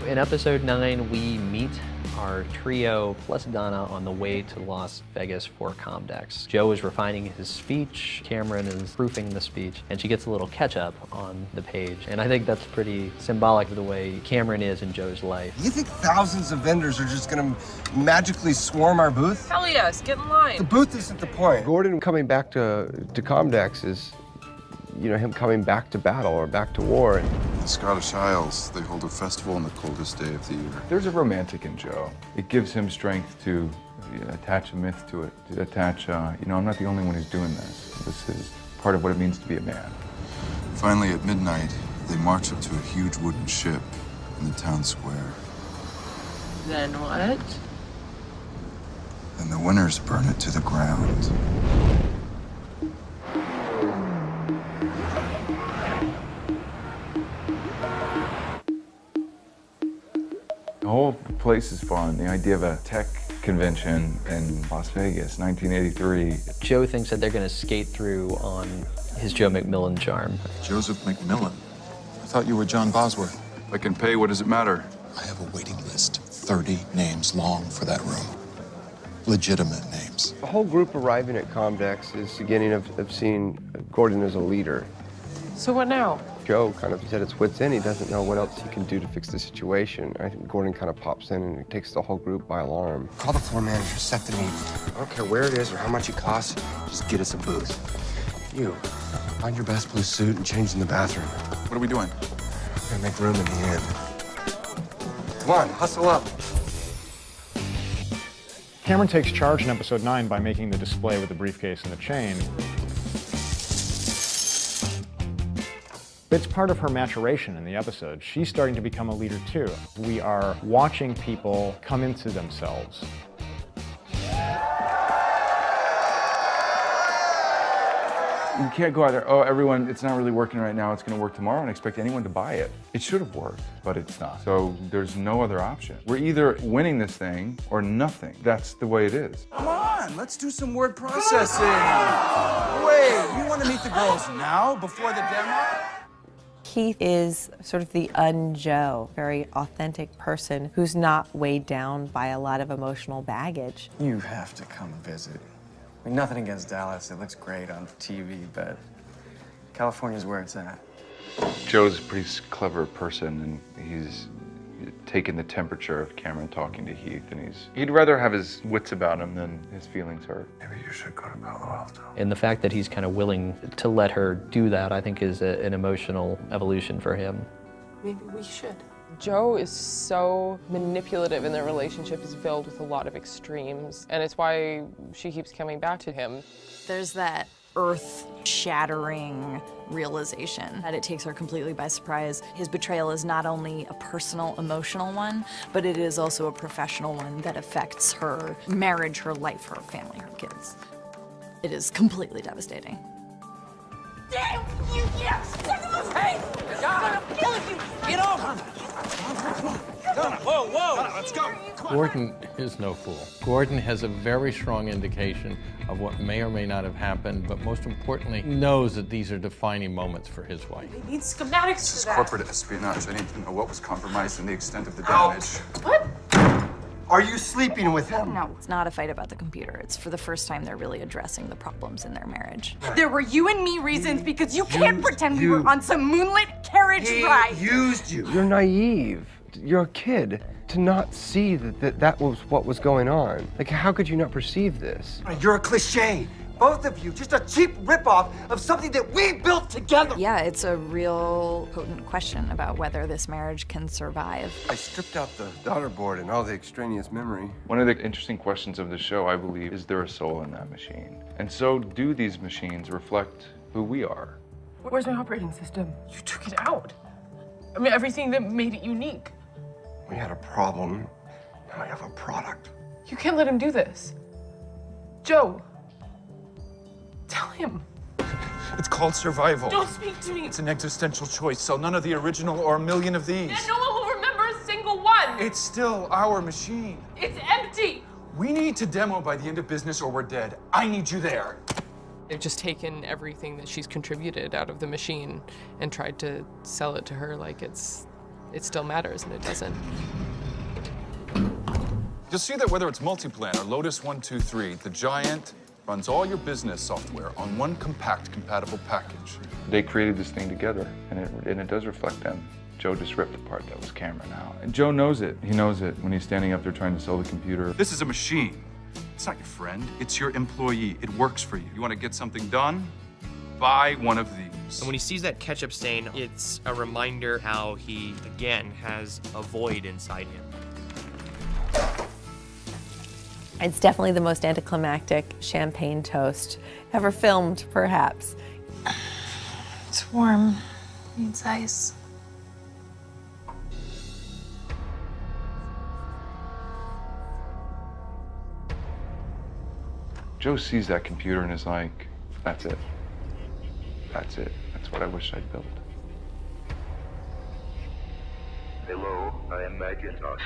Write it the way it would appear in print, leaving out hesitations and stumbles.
In episode 9, we meet our trio plus Donna on the way to Las Vegas for Comdex. Joe is refining his speech, Cameron is proofing the speech, and she gets a little catch-up on the page. And I think that's pretty symbolic of the way Cameron is in Joe's life. You think thousands of vendors are just gonna magically swarm our booth? Hell yes, get in line. The booth isn't the point. Gordon coming back to Comdex is, you know, him coming back to battle or back to war. The Scottish Isles, they hold a festival on the coldest day of the year. There's a romantic in Joe. It gives him strength to attach a myth to it, to attach, you know, I'm not the only one who's doing this. This is part of what it means to be a man. Finally, at midnight, they march up to a huge wooden ship in the town square. Then what? And the winners burn it to the ground. The whole place is fun. The idea of a tech convention in Las Vegas, 1983. Joe thinks that they're going to skate through on his Joe McMillan charm. Joseph McMillan. I thought you were John Bosworth. If I can pay, what does it matter? I have a waiting list, 30 names long for that room. Legitimate names. The whole group arriving at Comdex is beginning of seeing Gordon as a leader. So what now? Joe kind of is at his wit's end. He doesn't know what else he can do to fix the situation. I think Gordon kind of pops in and takes the whole group by alarm. Call the floor manager, set the meeting. I don't care where it is or how much it costs, just get us a booth. You, find your best blue suit and change in the bathroom. What are we doing? We're gonna make room in the end. Come on, hustle up. Cameron takes charge in episode 9 by making the display with the briefcase and the chain. It's part of her maturation in the episode. She's starting to become a leader too. We are watching people come into themselves. You can't go out there, oh, everyone, it's not really working right now, it's gonna work tomorrow, and expect anyone to buy it. It should have worked, but it's not. So there's no other option. We're either winning this thing or nothing. That's the way it is. Come on, let's do some word processing. Wait, you want to meet the girls now, before the demo? Keith is sort of the un-Joe, very authentic person who's not weighed down by a lot of emotional baggage. You have to come visit. I mean, nothing against Dallas, it looks great on TV, but California's where it's at. Joe's a pretty clever person, and he's taken the temperature of Cameron talking to Heath, and he'd rather have his wits about him than his feelings hurt. Maybe you should go to Palo Alto. And the fact that he's kind of willing to let her do that, I think, is an emotional evolution for him. Maybe we should. Joe is so manipulative, and their relationship is filled with a lot of extremes, and it's why she keeps coming back to him. There's that earth-shattering realization that it takes her completely by surprise. His betrayal is not only a personal, emotional one, but it is also a professional one that affects her marriage, her life, her family, her kids. It is completely devastating. Damn you! Yes! Look at the face! I'm gonna kill you! Get over! Whoa, whoa! Let's go! Gordon is no fool. Gordon has a very strong indication of what may or may not have happened, but most importantly, knows that these are defining moments for his wife. I need schematics This is for that. corporate espionage. I need to know what was compromised and the extent of the damage. What? Are you sleeping with him? No, it's not a fight about the computer. It's for the first time they're really addressing the problems in their marriage. There were you and me reasons because you can't pretend we were on some moonlit carriage ride. Used you. You're naive. You're a kid. To not see that was what was going on. Like, how could you not perceive this? You're a cliche. Both of you, just a cheap ripoff of something that we built together. Yeah, it's a real potent question about whether this marriage can survive. I stripped out the daughter board and all the extraneous memory. One of the interesting questions of the show, I believe, is there a soul in that machine? And so do these machines reflect who we are? Where's my operating system? You took it out. I mean, everything that made it unique. We had a problem. Now I have a product. You can't let him do this. Joe. Tell him. It's called survival. Don't speak to me. It's an existential choice. Sell none of the original or a million of these. And no one will remember a single one. It's still our machine. It's empty. We need to demo by the end of business or we're dead. I need you there. They've just taken everything that she's contributed out of the machine and tried to sell it to her like it's it still matters, and it doesn't. You'll see that whether it's Multiplan or Lotus 123, the giant runs all your business software on one compact, compatible package. They created this thing together, and it does reflect them. Joe just ripped the part that was Cameron out. And Joe knows it. He knows it when he's standing up there trying to sell the computer. This is a machine. It's not your friend, it's your employee. It works for you. You want to get something done? Buy one of these. And when he sees that ketchup stain, it's a reminder how he, again, has a void inside him. It's definitely the most anticlimactic champagne toast ever filmed, perhaps. It's warm. Needs ice. Joe sees that computer and is like, that's it. That's it. That's what I wish I'd built. Hello, I am Macintosh.